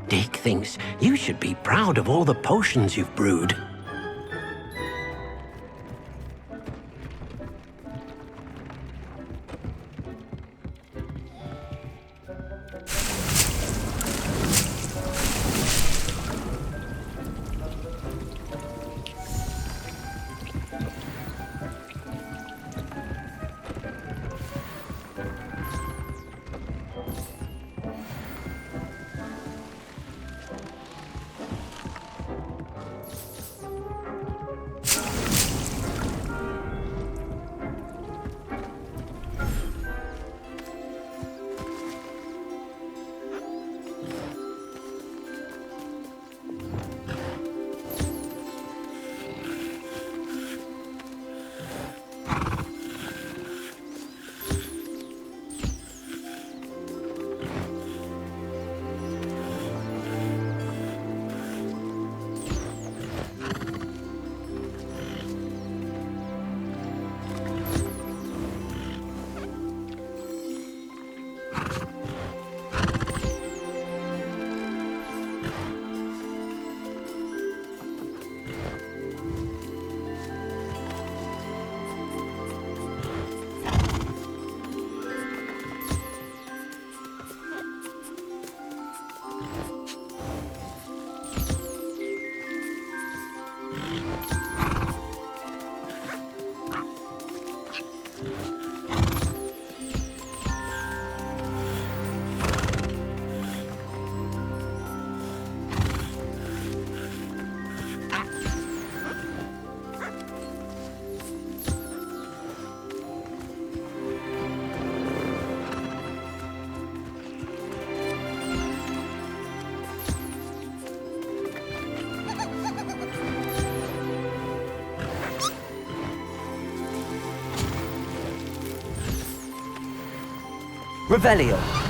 Dick thinks you should be proud of all the potions you've brewed. Revelio.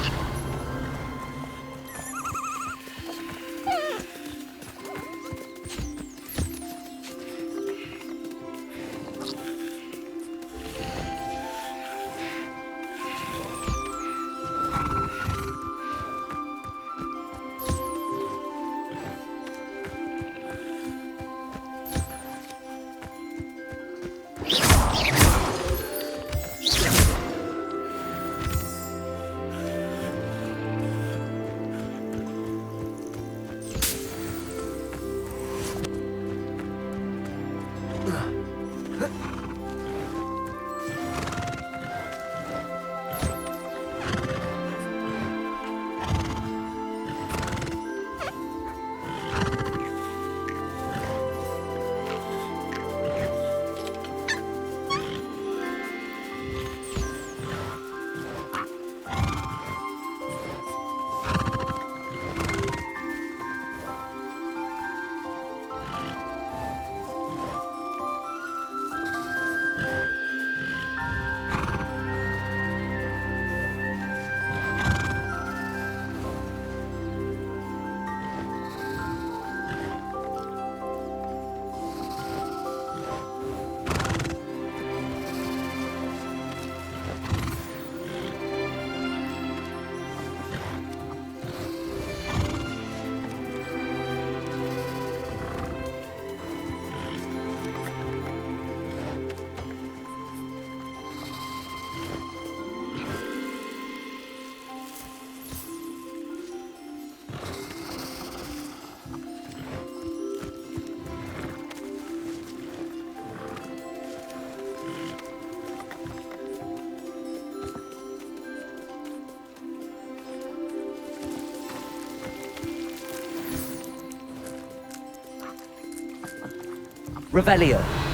Revelio.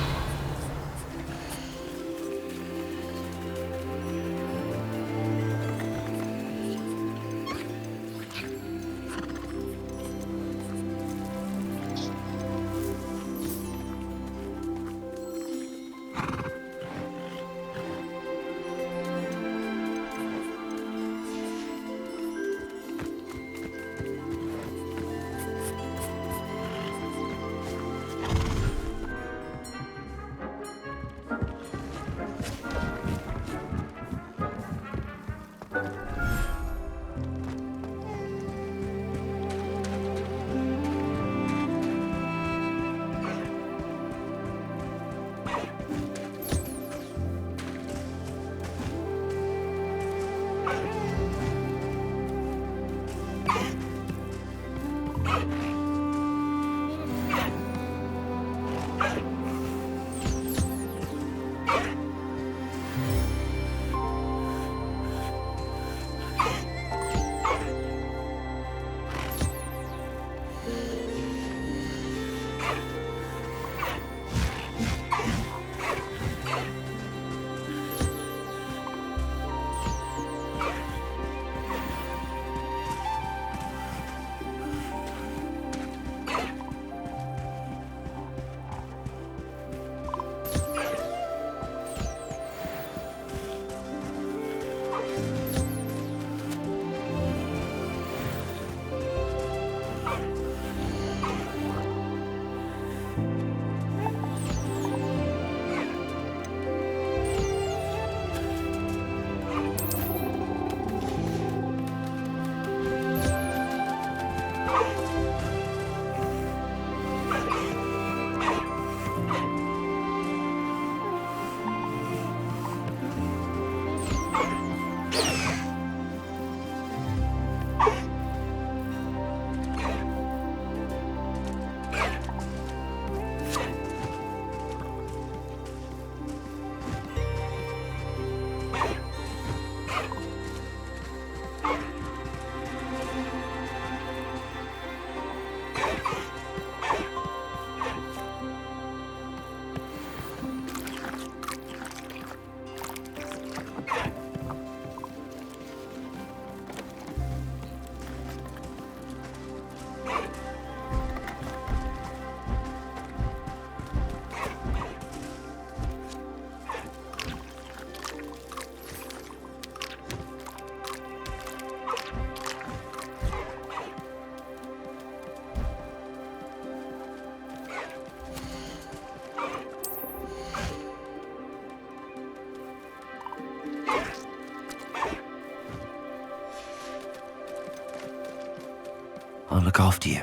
I'll look after you.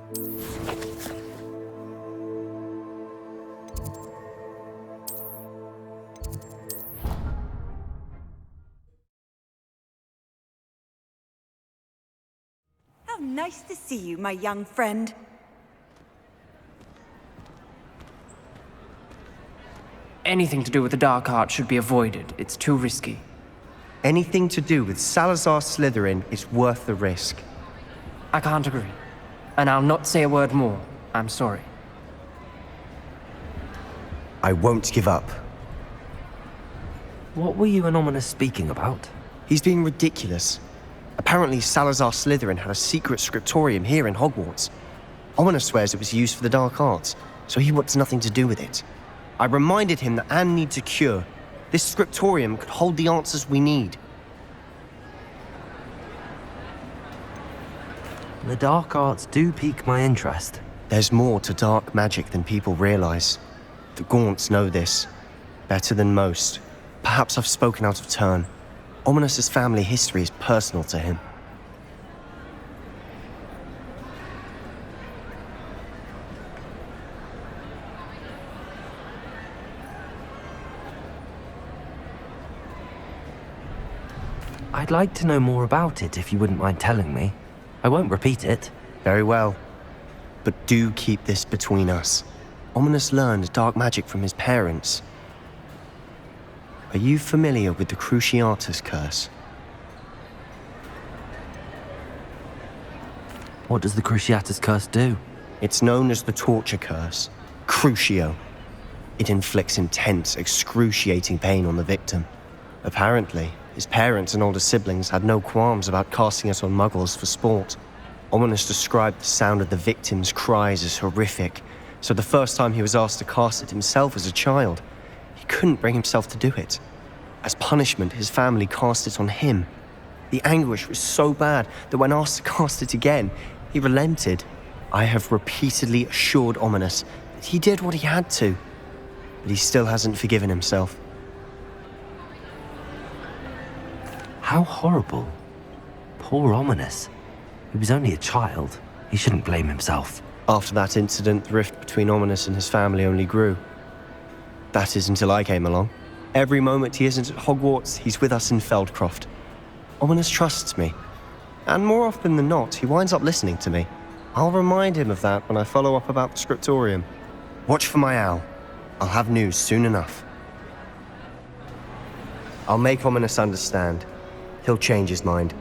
How nice to see you, my young friend. Anything to do with the dark art should be avoided. It's too risky. Anything to do with Salazar Slytherin is worth the risk. I can't agree. And I'll not say a word more. I'm sorry. I won't give up. What were you and Ominous speaking about? He's being ridiculous. Apparently, Salazar Slytherin had a secret scriptorium here in Hogwarts. Ominous swears it was used for the dark arts, so he wants nothing to do with it. I reminded him that Anne needs a cure. This scriptorium could hold the answers we need. The dark arts do pique my interest. There's more to dark magic than people realize. The Gaunts know this. Better than most. Perhaps I've spoken out of turn. Ominous's family history is personal to him. I'd like to know more about it if you wouldn't mind telling me. I won't repeat it. Very well. But do keep this between us. Ominous learned dark magic from his parents. Are you familiar with the Cruciatus curse? What does the Cruciatus curse do? It's known as the torture curse. Crucio. It inflicts intense, excruciating pain on the victim. Apparently, his parents and older siblings had no qualms about casting it on muggles for sport. Ominous described the sound of the victim's cries as horrific, so the first time he was asked to cast it himself as a child, he couldn't bring himself to do it. As punishment, his family cast it on him. The anguish was so bad that when asked to cast it again, he relented. I have repeatedly assured Ominous that he did what he had to, but he still hasn't forgiven himself. How horrible. Poor Ominous. He was only a child. He shouldn't blame himself. After that incident, the rift between Ominous and his family only grew. That is until I came along. Every moment he isn't at Hogwarts, he's with us in Feldcroft. Ominous trusts me. And more often than not, he winds up listening to me. I'll remind him of that when I follow up about the scriptorium. Watch for my owl. I'll have news soon enough. I'll make Ominous understand. He'll change his mind.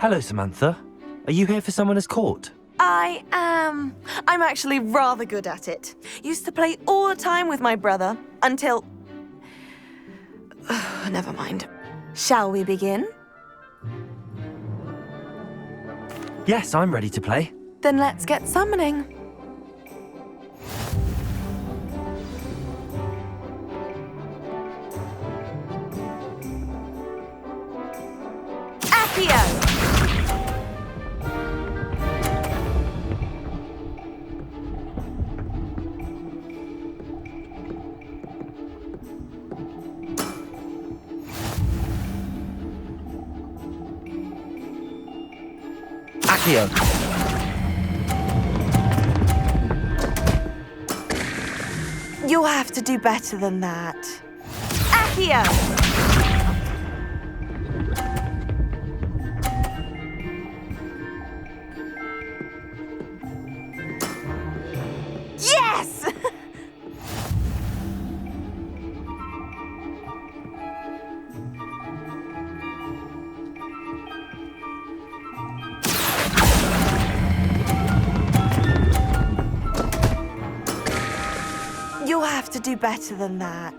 Hello, Samantha. Are you here for Summoner's Court? I am. I'm actually rather good at it. Used to play all the time with my brother, until... Never mind. Shall we begin? Yes, I'm ready to play. Then let's get summoning. Accio! Accio! You'll have to do better than that. Accio! do better than that.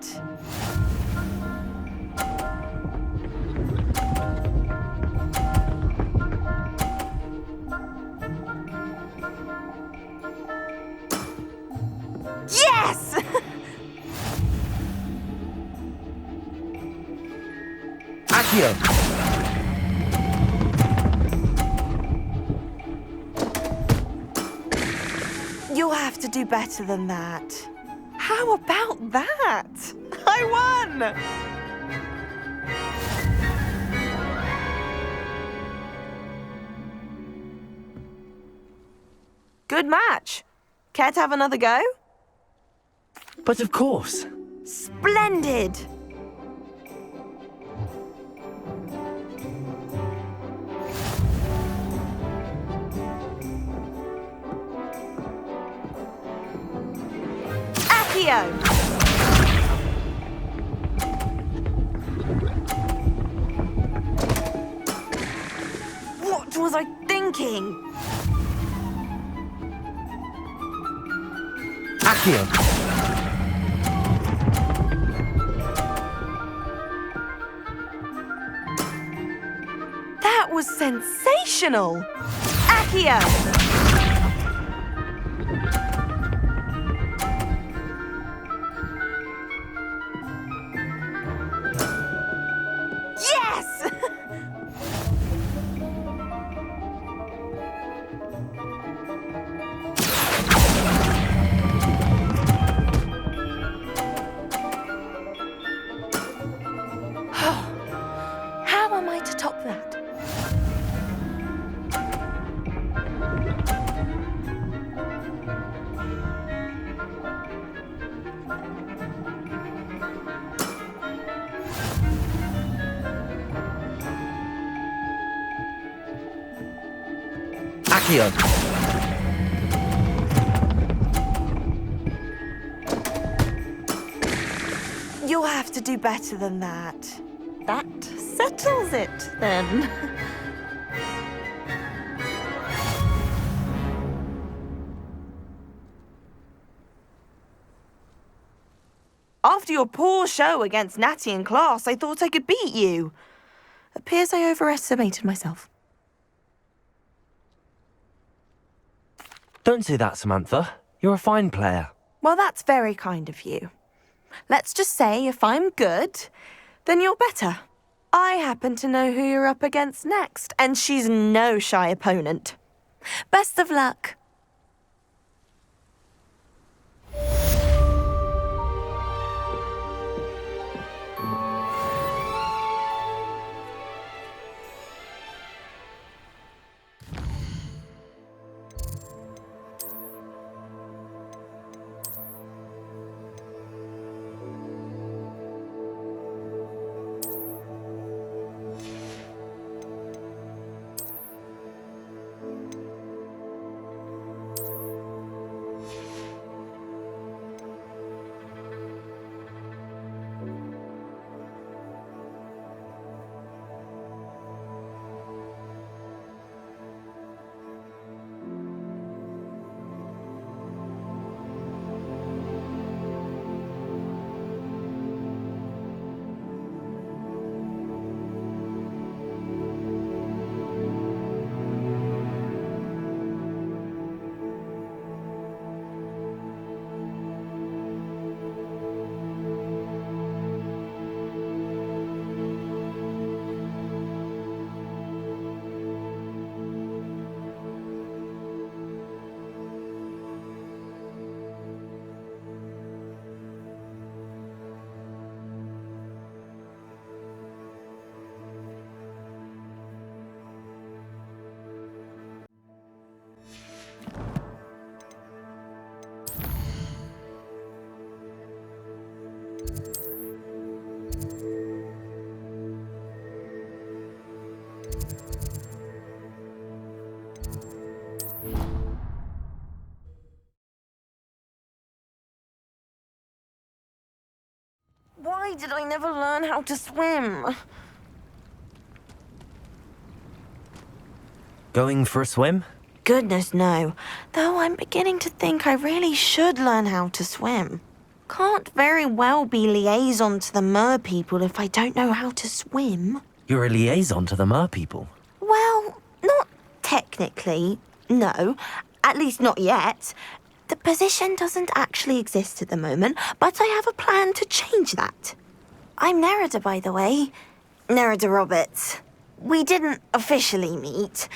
Yes! Accio! You'll have to do better than that. How about that? I won! Good match. Care to have another go? But of course. Splendid! Accio! What was I thinking? Accio! That was sensational! Accio! Yes! How am I to top that? Accio! You'll have to do better than that. That settles it, then. After your poor show against Natty in class, I thought I could beat you. Appears I overestimated myself. Don't say that, Samantha. You're a fine player. Well, that's very kind of you. Let's just say if I'm good, then you're better. I happen to know who you're up against next, and she's no shy opponent. Best of luck. Why did I never learn how to swim? Going for a swim? Goodness, no. Though I'm beginning to think I really should learn how to swim. Can't very well be liaison to the mer people if I don't know how to swim. You're a liaison to the mer people. Well, not technically, no. At least not yet. The position doesn't actually exist at the moment, but I have a plan to change that. I'm Nerida, by the way. Nerida Roberts. We didn't officially meet,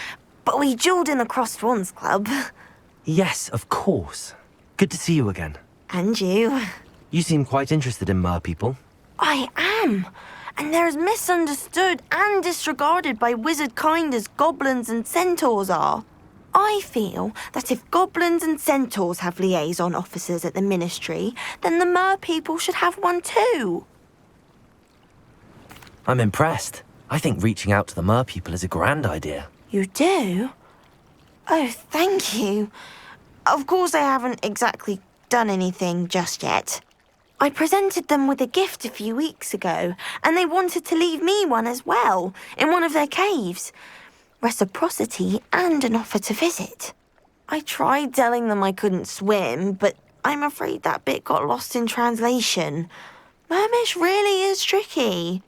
but we duelled in the Crossed Wands Club. Yes, of course. Good to see you again. And you. You seem quite interested in mer people. I am. And they're as misunderstood and disregarded by wizard kind as goblins and centaurs are. I feel that if goblins and centaurs have liaison officers at the Ministry, then the mer people should have one too. I'm impressed. I think reaching out to the mer people is a grand idea. You do? Oh, thank you. Of course I haven't exactly done anything just yet. I presented them with a gift a few weeks ago, and they wanted to leave me one as well, in one of their caves. Reciprocity and an offer to visit. I tried telling them I couldn't swim, but I'm afraid that bit got lost in translation. Mermish really is tricky.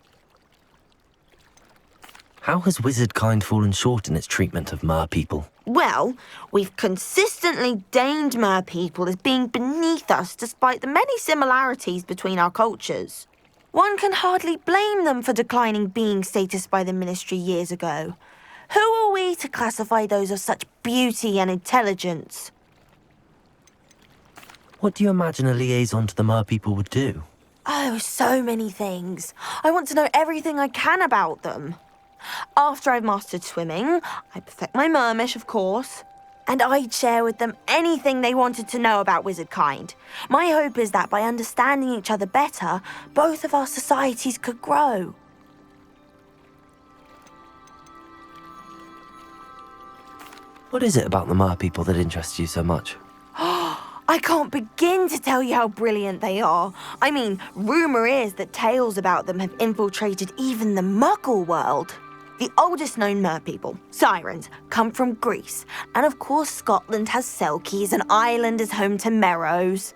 How has wizard kind fallen short in its treatment of mer people? Well, we've consistently deigned mer people as being beneath us despite the many similarities between our cultures. One can hardly blame them for declining being status by the Ministry years ago. Who are we to classify those of such beauty and intelligence? What do you imagine a liaison to the mer people would do? Oh, so many things. I want to know everything I can about them. After I've mastered swimming, I perfect my mermish, of course, and I'd share with them anything they wanted to know about wizard kind. My hope is that by understanding each other better, both of our societies could grow. What is it about the mer people that interests you so much? I can't begin to tell you how brilliant they are. I mean, rumour is that tales about them have infiltrated even the Muggle world. The oldest known mer people, sirens, come from Greece. And of course Scotland has Selkies and Ireland is home to Merrows.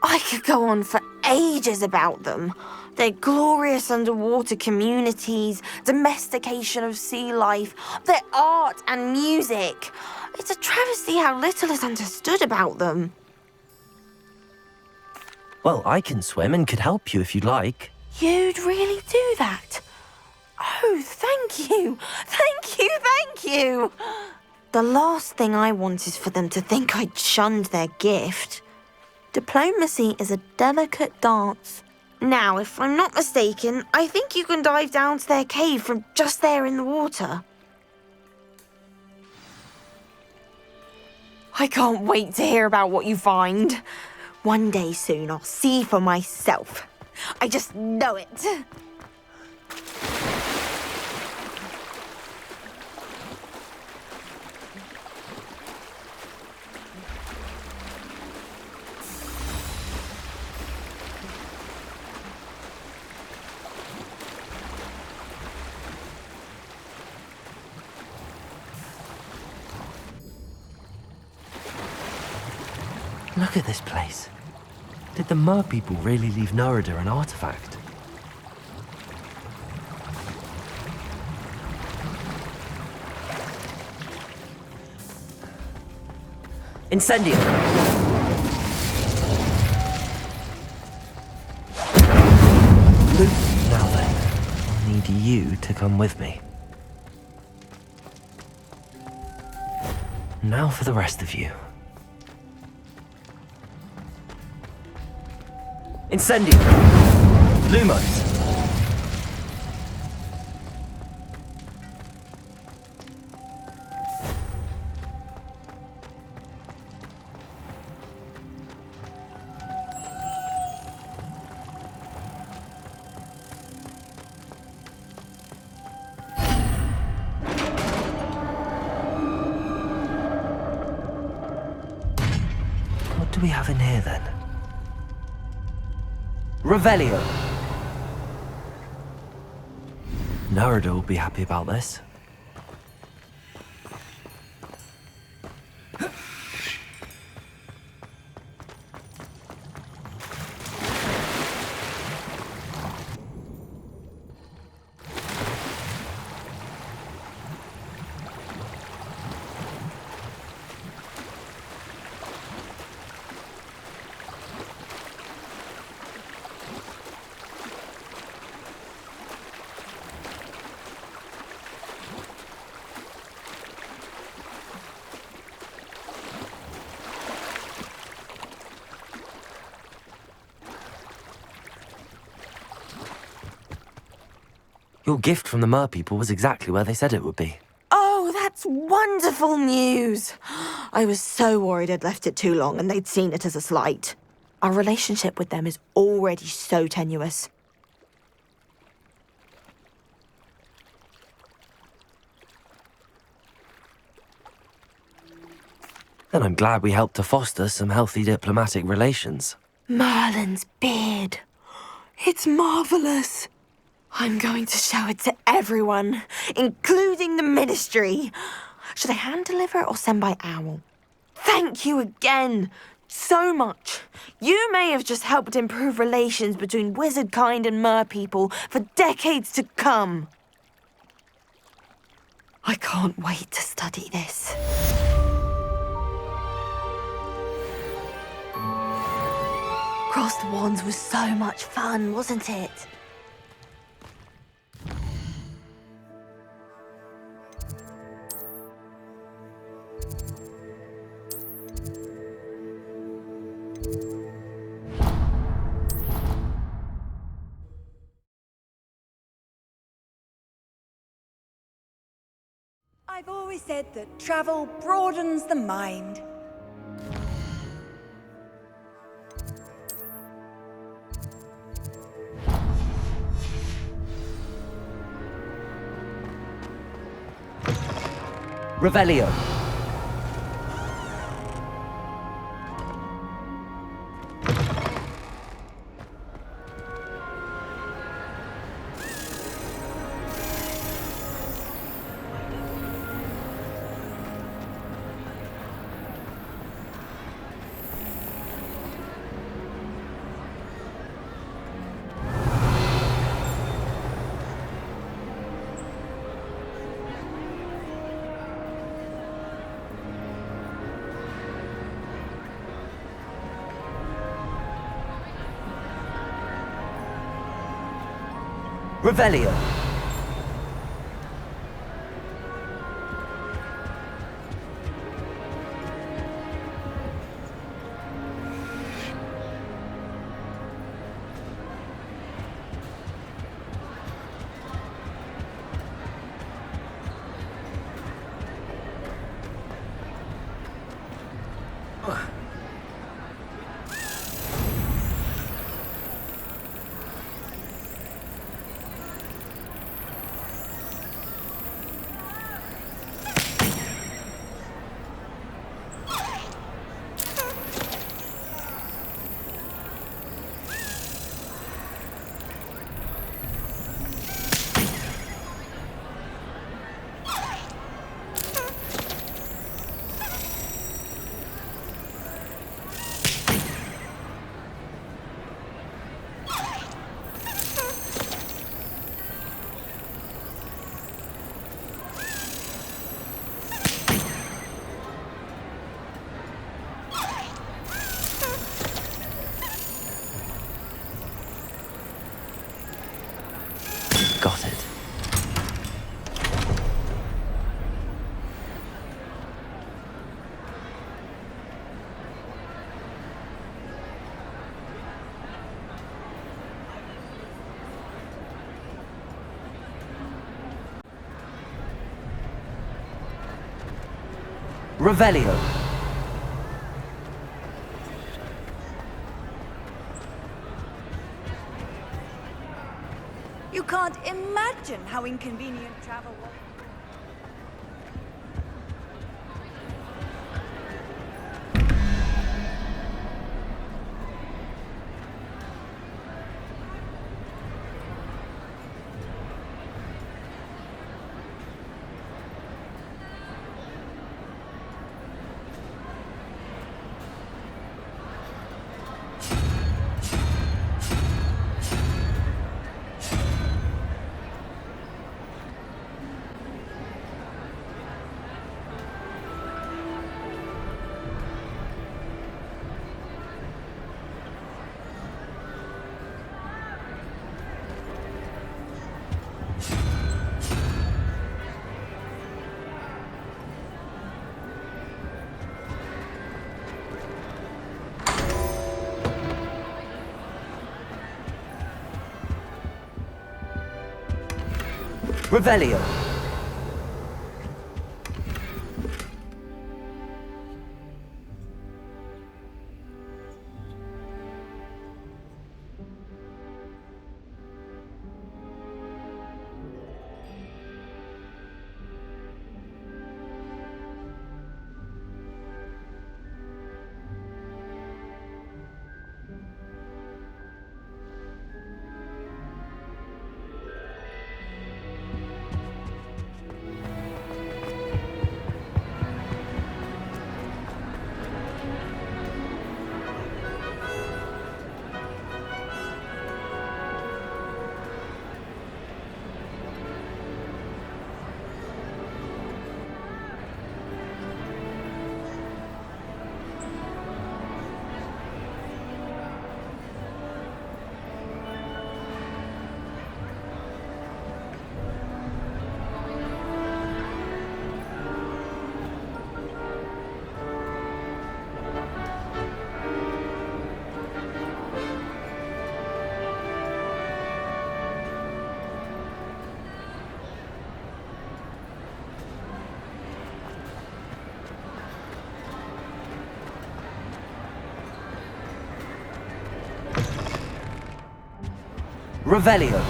I could go on for ages about them. Their glorious underwater communities, domestication of sea life, their art and music. It's a travesty how little is understood about them. Well, I can swim and could help you if you'd like. You'd really do that? Oh, thank you. Thank you, thank you. The last thing I want is for them to think I'd shunned their gift. Diplomacy is a delicate dance. Now, if I'm not mistaken, I think you can dive down to their cave from just there in the water. I can't wait to hear about what you find. One day soon, I'll see for myself. I just know it. Look at this place. Did the mer people really leave Nerida an artifact? Incendio! Now then, I'll need you to come with me. Now for the rest of you. Incendio! Lumos! What do we have in here then? Revelio. Nerida will be happy about this. Your gift from the mer people was exactly where they said it would be. Oh, that's wonderful news. I was so worried I'd left it too long and they'd seen it as a slight. Our relationship with them is already so tenuous. Then I'm glad we helped to foster some healthy diplomatic relations. Merlin's beard. It's marvelous. I'm going to show it to everyone, including the Ministry. Should I hand deliver it or send by owl? Thank you again. So much. You may have just helped improve relations between wizard kind and mer people for decades to come. I can't wait to study this. Cross the Wands was so much fun, wasn't it? I've always said that travel broadens the mind. Revelio. Revelio. Got it. Revelio. You can't imagine how inconvenient travel was. Revelio. Revelio.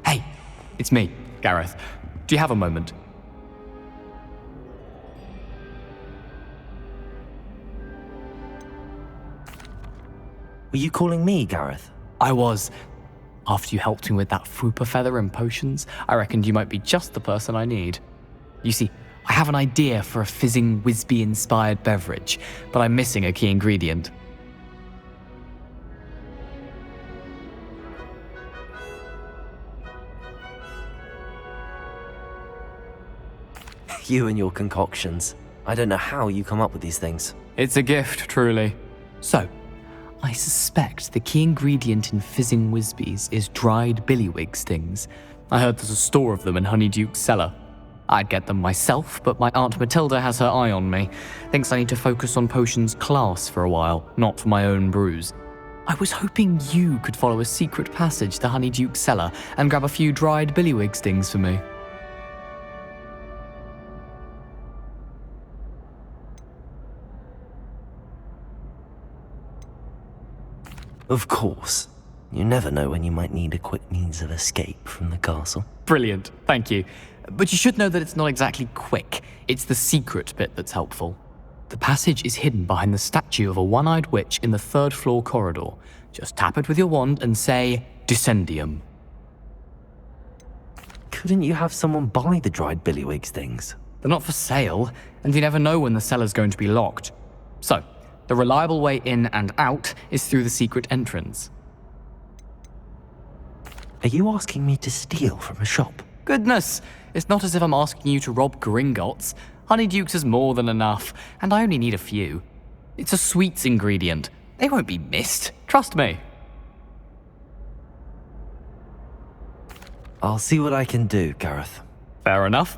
Hey, it's me, Gareth. Do you have a moment? Were you calling me, Gareth? I was. After you helped me with that Fupa feather and potions, I reckoned you might be just the person I need. You see, I have an idea for a fizzing Whizbee-inspired beverage, but I'm missing a key ingredient. You and your concoctions. I don't know how you come up with these things. It's a gift, truly. So, I suspect the key ingredient in fizzing Whizbees is dried billywig stings. I heard there's a store of them in Honeyduke's cellar. I'd get them myself, but my Aunt Matilda has her eye on me. Thinks I need to focus on potions class for a while, not for my own brews. I was hoping you could follow a secret passage to Honeyduke's cellar and grab a few dried billywig stings for me. Of course. You never know when you might need a quick means of escape from the castle. Brilliant, thank you. But you should know that it's not exactly quick. It's the secret bit that's helpful. The passage is hidden behind the statue of a one-eyed witch in the third-floor corridor. Just tap it with your wand and say, Descendium. Couldn't you have someone buy the dried billywig stings? They're not for sale, and you never know when the cellar's going to be locked. So, the reliable way in and out is through the secret entrance. Are you asking me to steal from a shop? Goodness, it's not as if I'm asking you to rob Gringotts. Honeyduke's is more than enough, and I only need a few. It's a sweets ingredient. They won't be missed, trust me. I'll see what I can do, Gareth. Fair enough.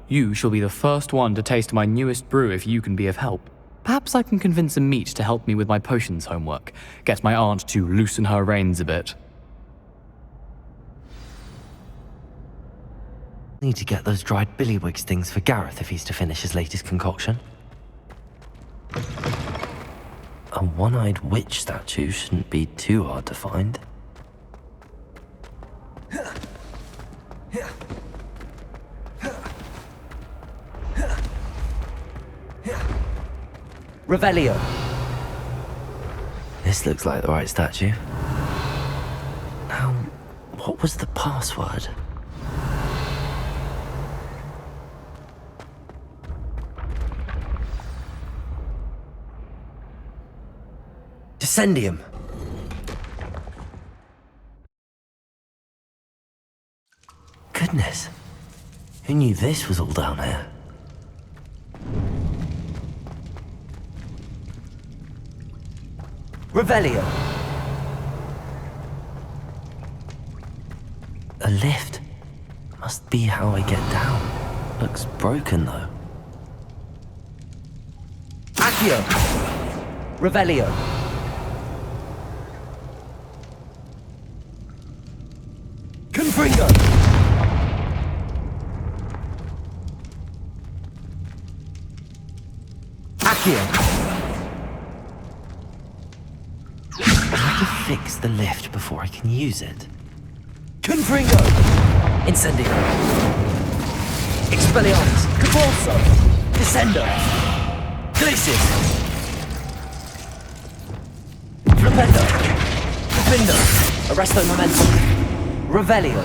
You shall be the first one to taste my newest brew if you can be of help. Perhaps I can convince a meat to help me with my potions homework. Get my aunt to loosen her reins a bit. Need to get those dried billywig stings for Gareth if he's to finish his latest concoction. A one-eyed witch statue shouldn't be too hard to find. Revelio. This looks like the right statue. Now, what was the password? Descendium. Goodness. Who knew this was all down here? Revelio. A lift. be how I get down. Looks broken though. Accio! Revelio! Confringo! Accio! I have to fix the lift before I can use it. Confringo! Incendio! Expelliarmus! Cavalso! Descendo! Glacis! Flipendo! Profindo! Arresto Momentum! Revelio!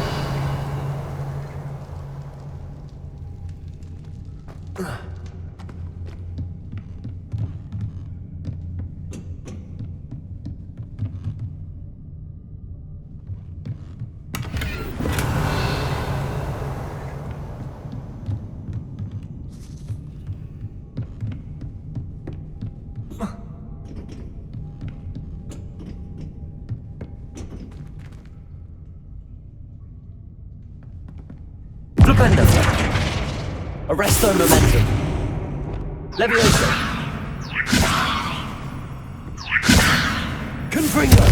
Flipendo! Arresto Momentum! Levioso! Confringo!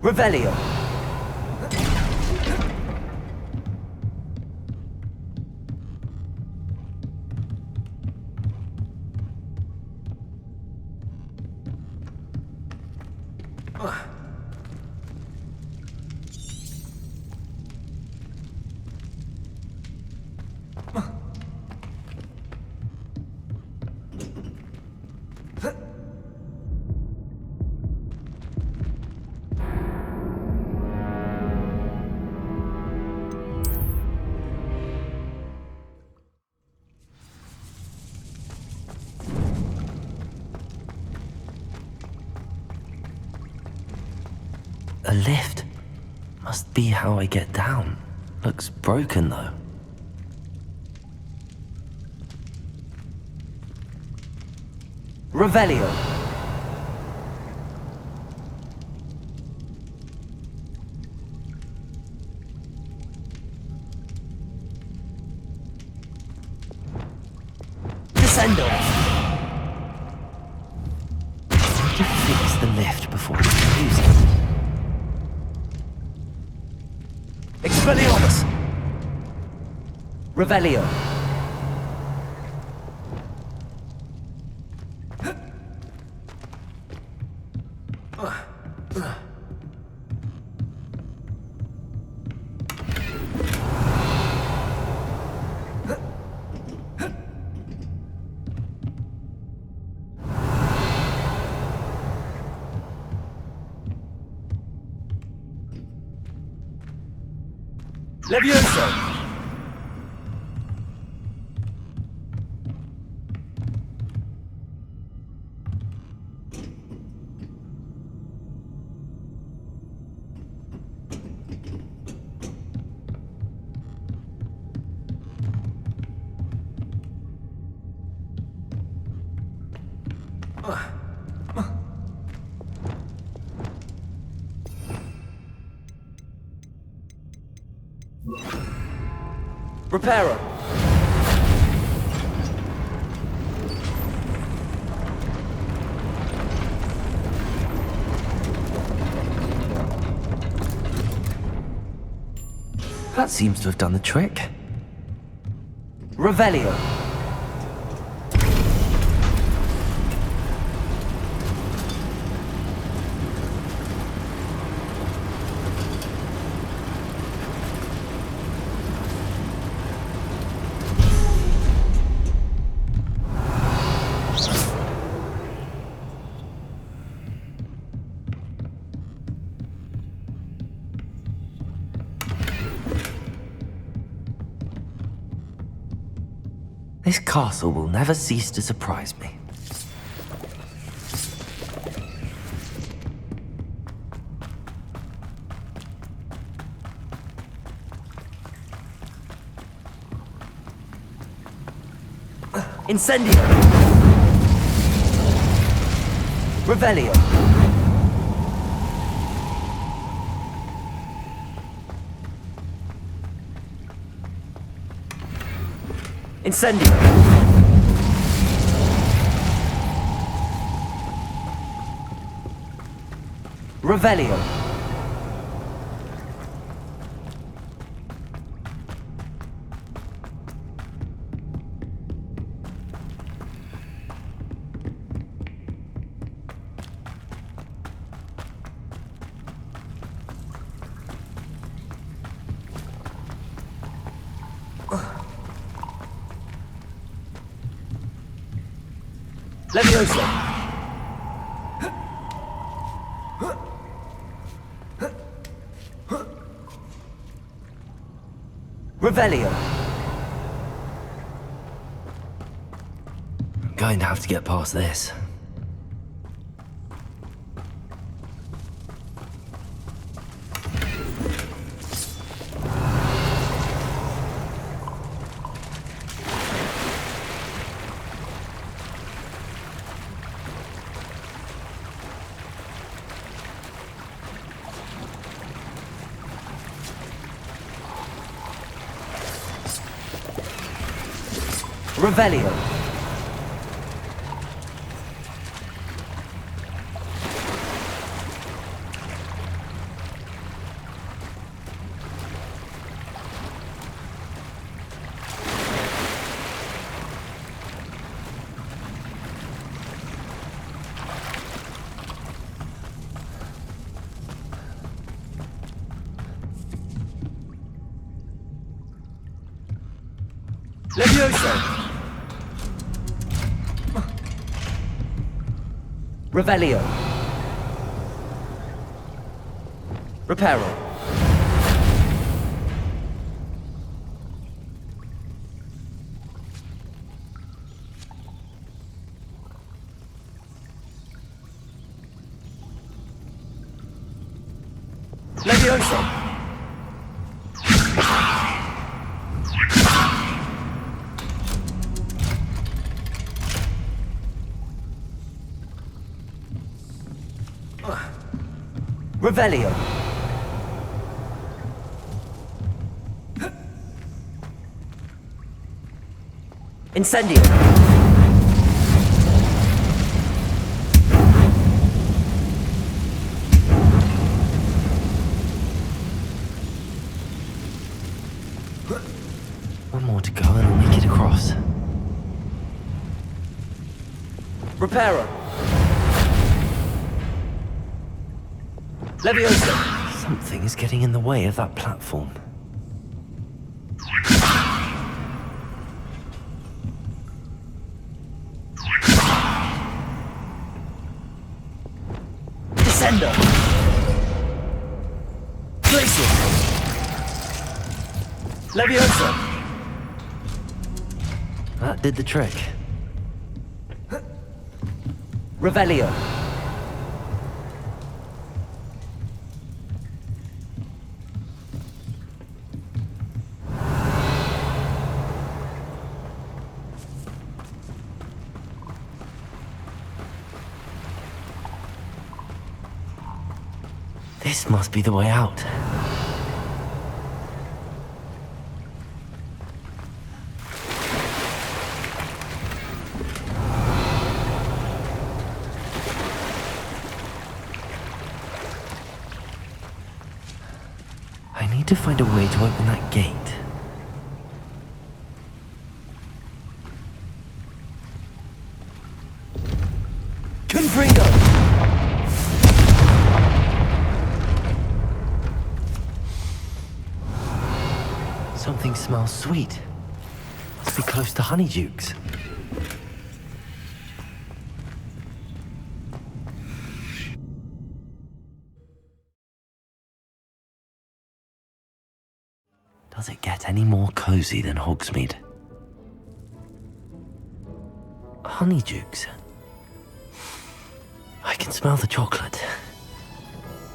Revelio! A lift. Must be how I get down. Looks broken though. Revelio! Descendo! I have to fix the lift before I can use it. Expelliarmus! Revelio! Levioso! Reparo! That seems to have done the trick. Revelio! This castle will never cease to surprise me. Incendio! Revelio. Incendio. Revelio. Levioso. Revelio. I'm going to have to get past this. Revelio. Levioso. Revelio. Reparo. Levioso. Revelio. Incendio. One more to go and I'll make it across. Reparo. Levioso. Something is getting in the way of that platform. Descendo. Glacial. Levioso. That did the trick. Revelio. This must be the way out. I need to find a way to open that gate. Confringo. Something smells sweet. Must be close to Honeydukes. Does it get any more cozy than Hogsmeade? Honeydukes. I can smell the chocolate.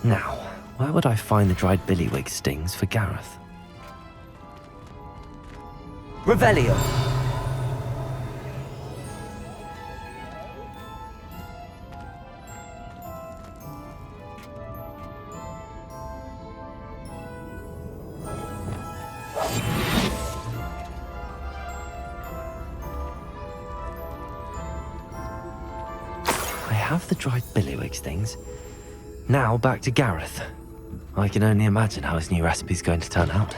Now, where would I find the dried billywig stings for Gareth? Revelio. have the dried billywigs things. Now back to Gareth. I can only imagine how his new recipe's going to turn out.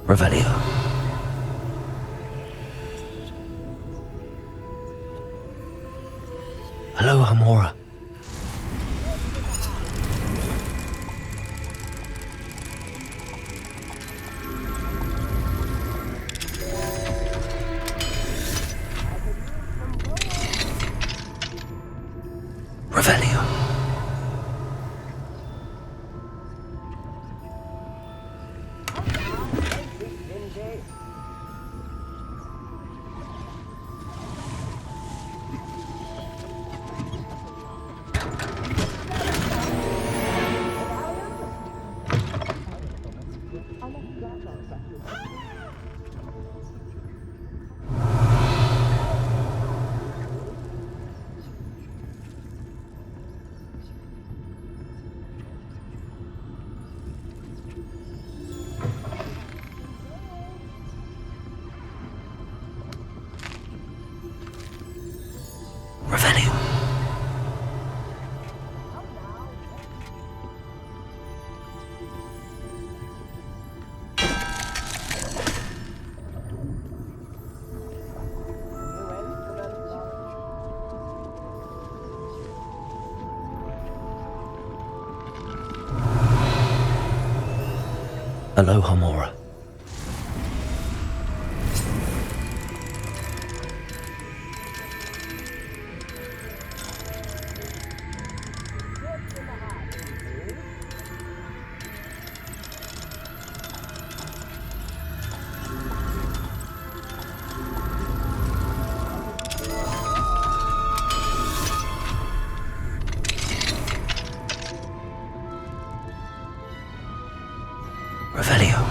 Revelio. Hello, Hamora. Revelio. Revelio. Hello, Hamora. Revelio.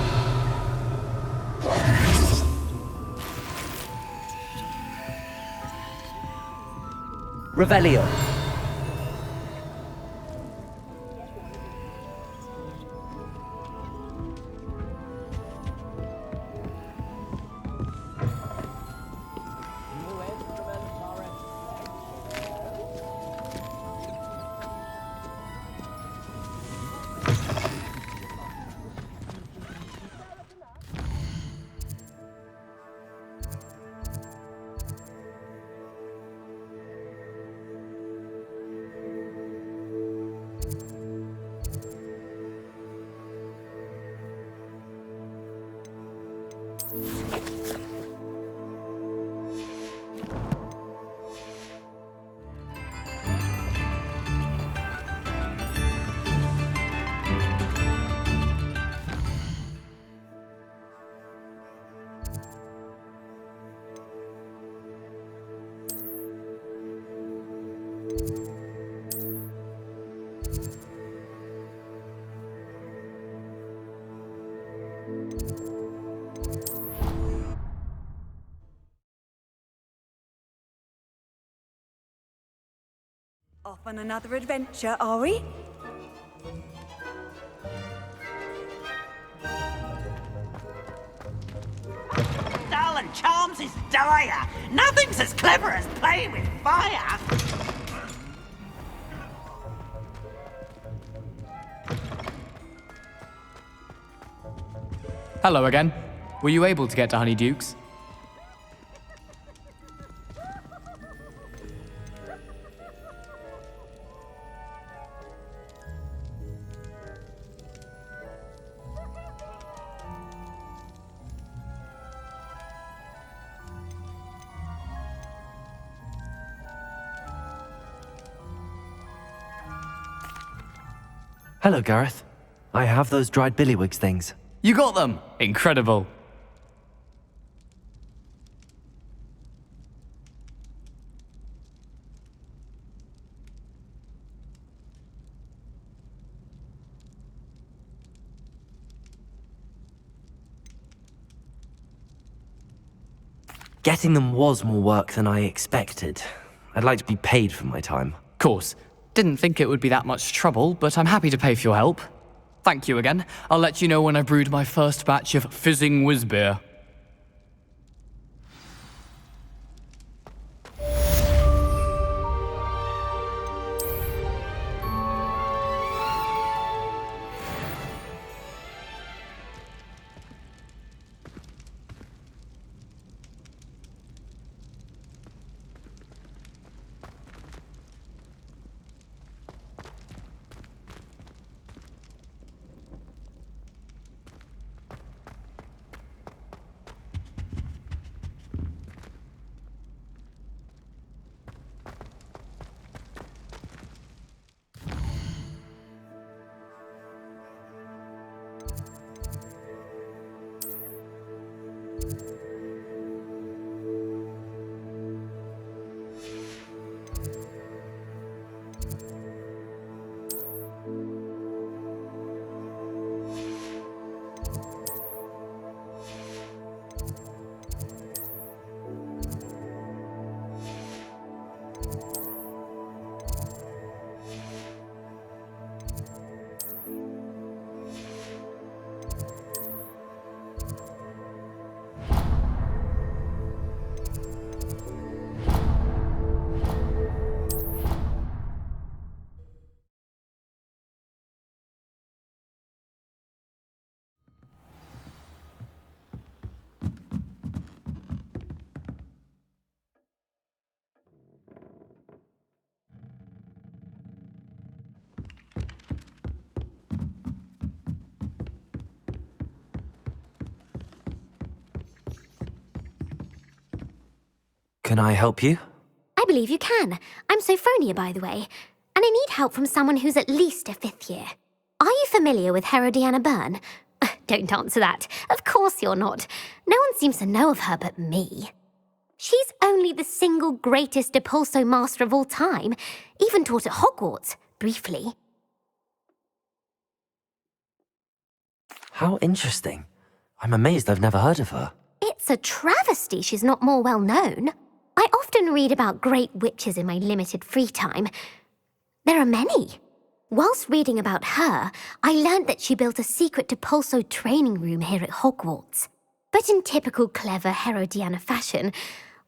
Revelio. Off on another adventure, are we? Darling Charms is dire. Nothing's as clever as playing with fire. Hello again. Were you able to get to Honeyduke's? Hello, Gareth. I have those dried billywigs things. You got them! Incredible. Getting them was more work than I expected. I'd like to be paid for my time. Course. Didn't think it would be that much trouble, but I'm happy to pay for your help. Thank you again. I'll let you know when I've brewed my first batch of fizzing whiz beer. Can I help you? I believe you can. I'm Sophronia, by the way, and I need help from someone who's at least a 5th year. Are you familiar with Herodiana Byrne? Don't answer that. Of course you're not. No one seems to know of her but me. She's only the single greatest Depulso master of all time, even taught at Hogwarts, briefly. How interesting. I'm amazed I've never heard of her. It's a travesty she's not more well known. I often read about great witches in my limited free time. There are many. Whilst reading about her, I learned that she built a secret Depulso training room here at Hogwarts. But in typical clever Herodiana fashion,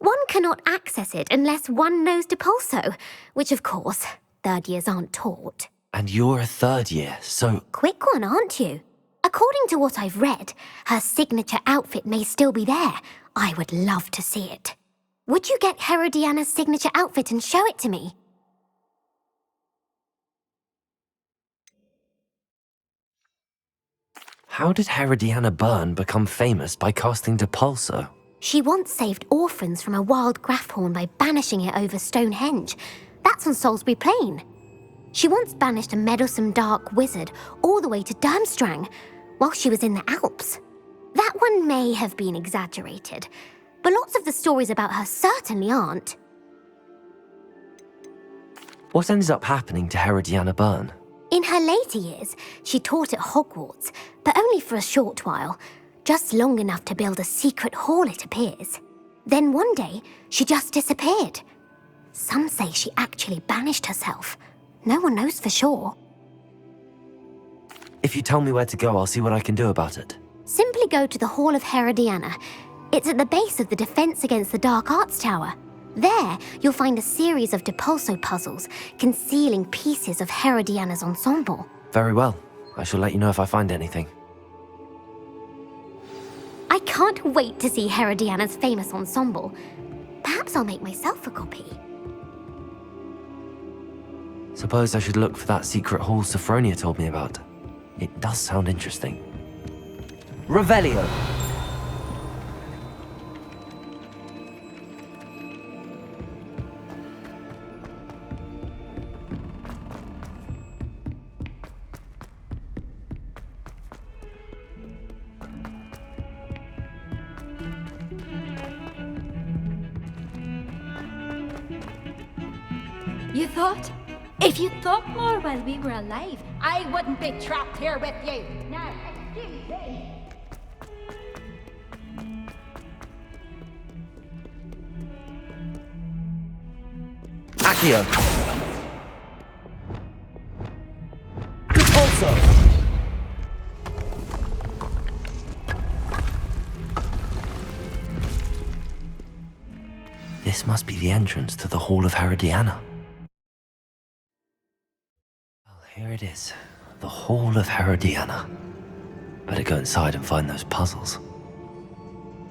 one cannot access it unless one knows Depulso, which of course, 3rd years aren't taught. And you're a 3rd year, so... Quick one, aren't you? According to what I've read, her signature outfit may still be there. I would love to see it. Would you get Herodiana's signature outfit and show it to me? How did Herodiana Byrne become famous by casting Depulso? She once saved orphans from a wild Grafhorn by banishing it over Stonehenge. That's on Salisbury Plain. She once banished a meddlesome dark wizard all the way to Durmstrang while she was in the Alps. That one may have been exaggerated, but lots of the stories about her certainly aren't. What ended up happening to Herodiana Byrne? In her later years, she taught at Hogwarts, but only for a short while, just long enough to build a secret hall, it appears. Then one day, she just disappeared. Some say she actually banished herself. No one knows for sure. If you tell me where to go, I'll see what I can do about it. Simply go to the Hall of Herodiana. It's at the base of the Defense Against the Dark Arts Tower. There, you'll find a series of Depulso puzzles concealing pieces of Herodiana's ensemble. Very well. I shall let you know if I find anything. I can't wait to see Herodiana's famous ensemble. Perhaps I'll make myself a copy. Suppose I should look for that secret hall Sophronia told me about. It does sound interesting. Revelio. You thought? If you thought more while we were alive, I wouldn't be trapped here with you. Now, excuse me. Accio. Depulso. This must be the entrance to the Hall of Herodiana. Well, here it is. The Hall of Herodiana. Better go inside and find those puzzles.